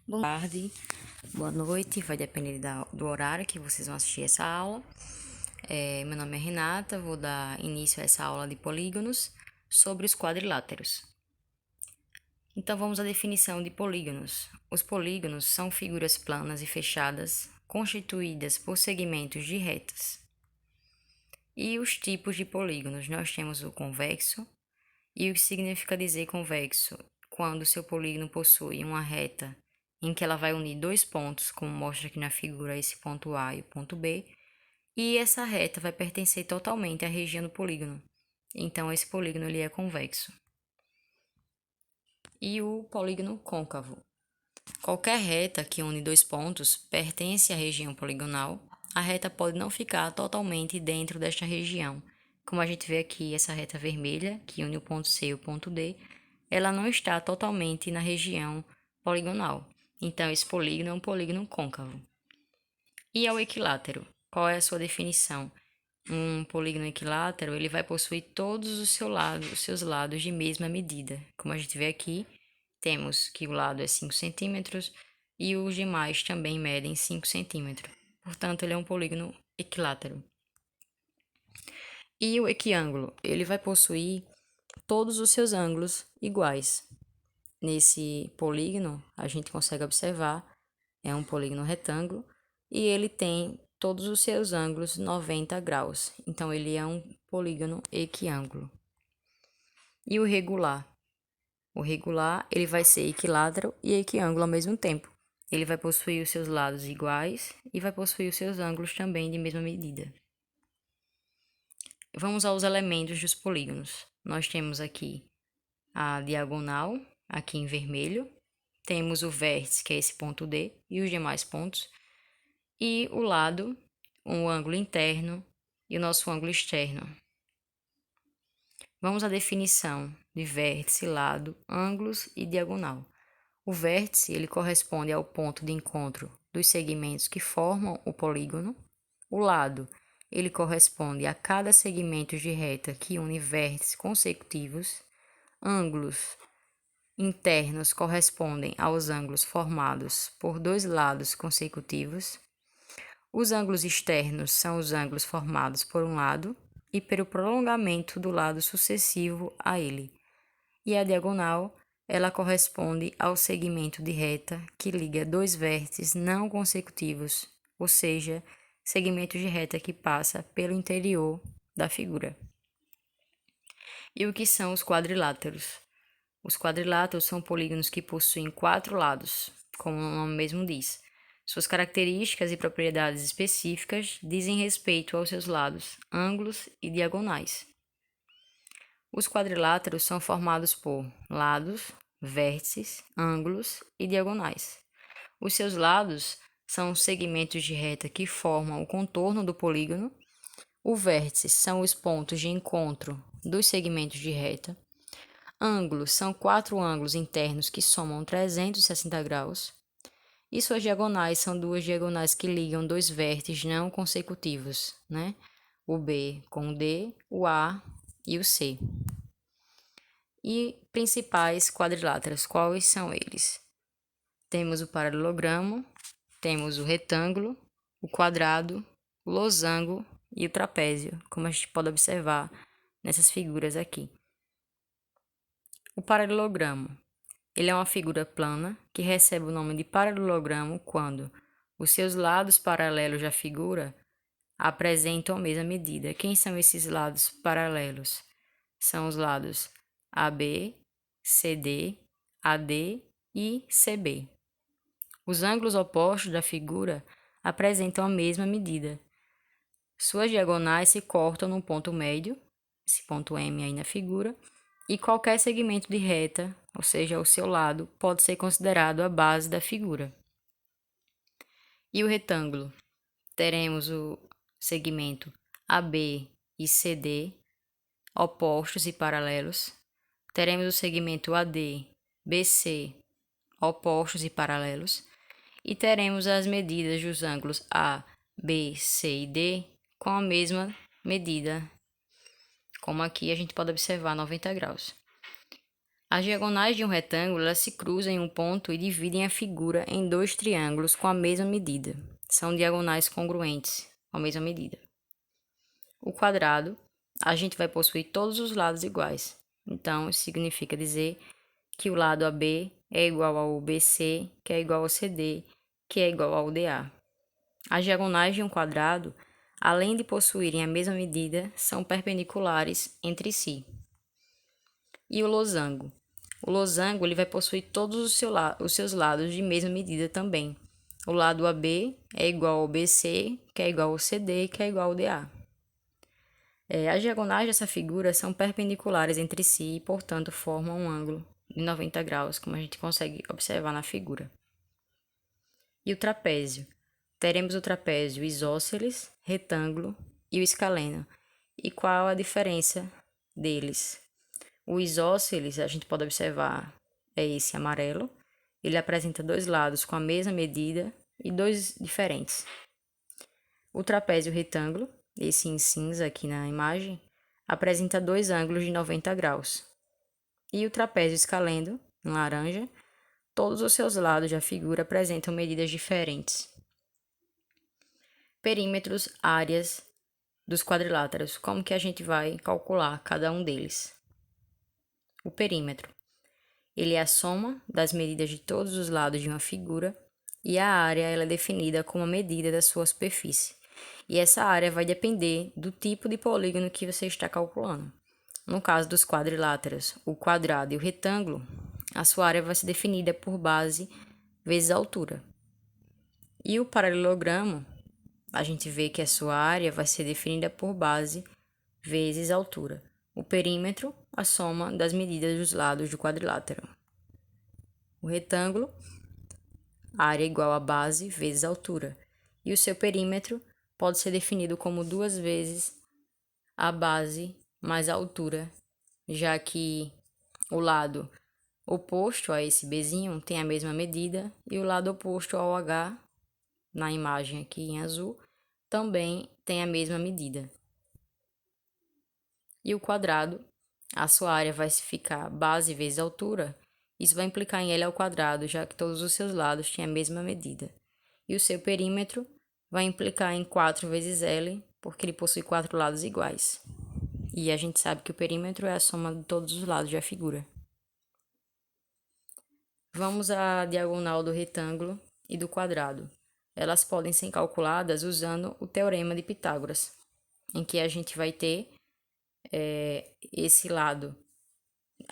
Boa tarde, boa noite, vai depender do horário que vocês vão assistir essa aula. Meu nome é Renata, vou dar início a essa aula de polígonos sobre os quadriláteros. Então vamos à definição de polígonos. Os polígonos são figuras planas e fechadas, constituídas por segmentos de retas. E os tipos de polígonos, nós temos o convexo, e o que significa dizer convexo? Quando seu polígono possui uma reta em que ela vai unir dois pontos, como mostra aqui na figura esse ponto A e o ponto B, e essa reta vai pertencer totalmente à região do polígono. Então, esse polígono ele é convexo. E o polígono côncavo. Qualquer reta que une dois pontos pertence à região poligonal. A reta pode não ficar totalmente dentro desta região. Como a gente vê aqui, essa reta vermelha, que une o ponto C e o ponto D, ela não está totalmente na região poligonal. Então, esse polígono é um polígono côncavo. E ao equilátero, qual é a sua definição? Um polígono equilátero, ele vai possuir todos os seus lados de mesma medida. Como a gente vê aqui, temos que o lado é 5 centímetros e os demais também medem 5 centímetros. Portanto, ele é um polígono equilátero. E o equiângulo, ele vai possuir todos os seus ângulos iguais. Nesse polígono, a gente consegue observar, é um polígono retângulo, e ele tem todos os seus ângulos 90 graus. Então, ele é um polígono equiângulo. E o regular? O regular, ele vai ser equilátero e equiângulo ao mesmo tempo. Ele vai possuir os seus lados iguais e vai possuir os seus ângulos também de mesma medida. Vamos aos elementos dos polígonos. Nós temos aqui a diagonal, aqui em vermelho. Temos o vértice, que é esse ponto D, e os demais pontos. E o lado, um ângulo interno e o nosso ângulo externo. Vamos à definição de vértice, lado, ângulos e diagonal. O vértice ele corresponde ao ponto de encontro dos segmentos que formam o polígono. O lado ele corresponde a cada segmento de reta que une vértices consecutivos. Ângulos internos correspondem aos ângulos formados por dois lados consecutivos. Os ângulos externos são os ângulos formados por um lado e pelo prolongamento do lado sucessivo a ele. E a diagonal, ela corresponde ao segmento de reta que liga dois vértices não consecutivos, ou seja, segmento de reta que passa pelo interior da figura. E o que são os quadriláteros? Os quadriláteros são polígonos que possuem 4 lados, como o nome mesmo diz. Suas características e propriedades específicas dizem respeito aos seus lados, ângulos e diagonais. Os quadriláteros são formados por lados, vértices, ângulos e diagonais. Os seus lados são segmentos de reta que formam o contorno do polígono. O vértice são os pontos de encontro dos segmentos de reta. Ângulos são 4 ângulos internos que somam 360 graus. E suas diagonais são 2 diagonais que ligam dois vértices não consecutivos, né? O B com o D, o A e o C. E principais quadriláteros, quais são eles? Temos o paralelogramo, temos o retângulo, o quadrado, o losango e o trapézio, como a gente pode observar nessas figuras aqui. O paralelogramo, ele é uma figura plana que recebe o nome de paralelogramo quando os seus lados paralelos da figura apresentam a mesma medida. Quem são esses lados paralelos? São os lados AB, CD, AD e CB. Os ângulos opostos da figura apresentam a mesma medida. Suas diagonais se cortam no ponto médio, esse ponto M aí na figura, e qualquer segmento de reta, ou seja, o seu lado, pode ser considerado a base da figura. E o retângulo? Teremos o segmento AB e CD, opostos e paralelos. Teremos o segmento AD, BC, opostos e paralelos. E teremos as medidas dos ângulos A, B, C e D com a mesma medida, como aqui a gente pode observar 90 graus. As diagonais de um retângulo elas se cruzam em um ponto e dividem a figura em dois triângulos com a mesma medida. São diagonais congruentes, com a mesma medida. O quadrado, a gente vai possuir todos os lados iguais. Então, isso significa dizer que o lado AB é igual ao BC, que é igual ao CD, que é igual ao DA. As diagonais de um quadrado, além de possuírem a mesma medida, são perpendiculares entre si. E o losango? O losango ele vai possuir todos os seus lados de mesma medida também. O lado AB é igual ao BC, que é igual ao CD, que é igual ao DA. As diagonais dessa figura são perpendiculares entre si e, portanto, formam um ângulo de 90 graus, como a gente consegue observar na figura. E o trapézio? Teremos o trapézio isósceles, retângulo e o escaleno. E qual a diferença deles? O isósceles, a gente pode observar, é esse amarelo. Ele apresenta dois lados com a mesma medida e dois diferentes. O trapézio retângulo, esse em cinza aqui na imagem, apresenta dois ângulos de 90 graus. E o trapézio escaleno, em laranja, todos os seus lados da figura apresentam medidas diferentes. Perímetros, áreas dos quadriláteros. Como que a gente vai calcular cada um deles? O perímetro. Ele é a soma das medidas de todos os lados de uma figura e a área ela é definida como a medida da sua superfície. E essa área vai depender do tipo de polígono que você está calculando. No caso dos quadriláteros, o quadrado e o retângulo, a sua área vai ser definida por base vezes a altura. E o paralelogramo, a gente vê que a sua área vai ser definida por base vezes a altura. O perímetro, a soma das medidas dos lados do quadrilátero. O retângulo, a área igual a base vezes a altura. E o seu perímetro pode ser definido como 2 vezes a base mais a altura, já que o lado oposto a esse Bzinho tem a mesma medida e o lado oposto ao H, na imagem aqui em azul, também tem a mesma medida. E o quadrado, a sua área vai ficar base vezes altura, isso vai implicar em L ao quadrado, já que todos os seus lados têm a mesma medida. E o seu perímetro vai implicar em 4 vezes L, porque ele possui 4 lados iguais. E a gente sabe que o perímetro é a soma de todos os lados da figura. Vamos à diagonal do retângulo e do quadrado. Elas podem ser calculadas usando o teorema de Pitágoras, em que a gente vai ter esse lado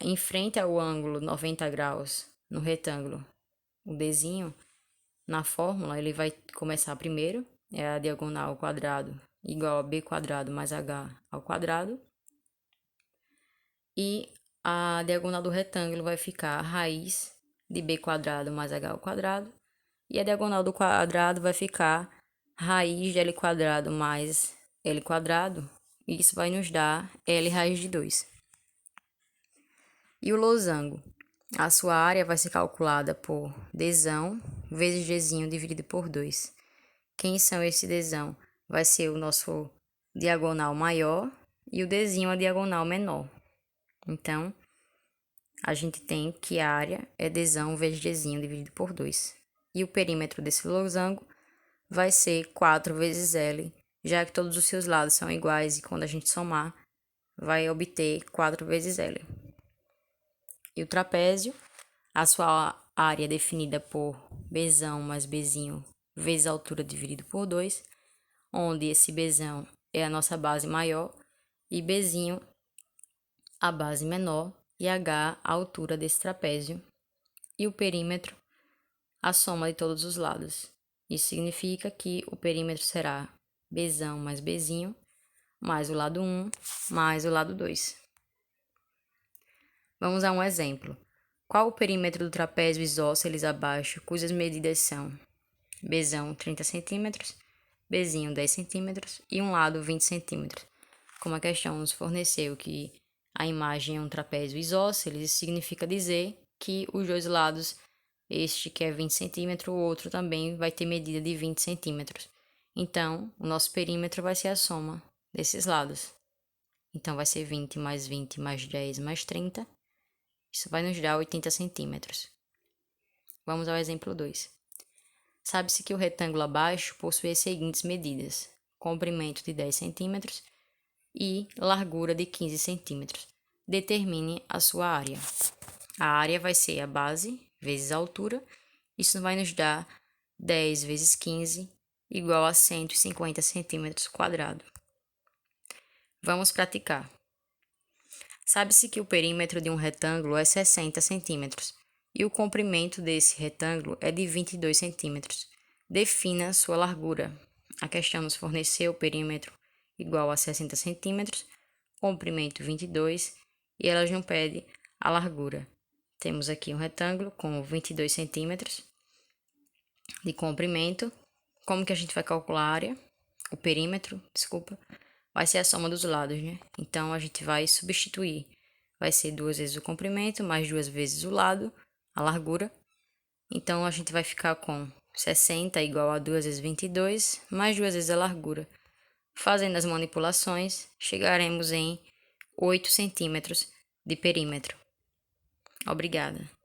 em frente ao ângulo 90 graus no retângulo. O Dzinho, na fórmula, ele vai começar primeiro, é a diagonal ao quadrado igual a b quadrado mais h ao quadrado. E a diagonal do retângulo vai ficar a raiz de b quadrado mais h ao quadrado. E a diagonal do quadrado vai ficar raiz de l quadrado mais l quadrado. E isso vai nos dar l raiz de 2. E o losango? A sua área vai ser calculada por dzão vezes dzinho dividido por 2. Quem são esse dzão? Vai ser o nosso diagonal maior e o dzinho a diagonal menor. Então, a gente tem que a área é dzão vezes dzinho dividido por 2. E o perímetro desse losango vai ser 4 vezes L, já que todos os seus lados são iguais e quando a gente somar, vai obter 4 vezes L. E o trapézio, a sua área é definida por Bzão mais Bzinho vezes a altura dividido por 2, onde esse Bzão é a nossa base maior e Bzinho a base menor e H a altura desse trapézio. E o perímetro, a soma de todos os lados. Isso significa que o perímetro será Bzão mais Bzinho, mais o lado 1, mais o lado 2. Vamos a um exemplo. Qual o perímetro do trapézio isósceles abaixo, cujas medidas são Bzão 30 cm, Bzinho 10 cm e um lado 20 cm? Como a questão nos forneceu que a imagem é um trapézio isósceles, isso significa dizer que os dois lados, este que é 20 cm, o outro também vai ter medida de 20 cm. Então, o nosso perímetro vai ser a soma desses lados. Então, vai ser 20 mais 20 mais 10 mais 30, Isso vai nos dar 80 centímetros. Vamos ao exemplo 2. Sabe-se que o retângulo abaixo possui as seguintes medidas: comprimento de 10 centímetros e largura de 15 centímetros. Determine a sua área. A área vai ser a base vezes a altura. Isso vai nos dar 10 vezes 15 igual a 150 centímetros quadrados. Vamos praticar. Sabe-se que o perímetro de um retângulo é 60 centímetros e o comprimento desse retângulo é de 22 centímetros. Defina sua largura. A questão nos forneceu o perímetro igual a 60 centímetros, comprimento 22 e ela nos pede a largura. Temos aqui um retângulo com 22 centímetros de comprimento. Como que a gente vai calcular a área? O perímetro, desculpa, vai ser a soma dos lados, né? Então, a gente vai substituir. Vai ser 2 vezes o comprimento, mais 2 vezes o lado, a largura. Então, a gente vai ficar com 60 igual a 2 vezes 22, mais 2 vezes a largura. Fazendo as manipulações, chegaremos em 8 centímetros de perímetro. Obrigada.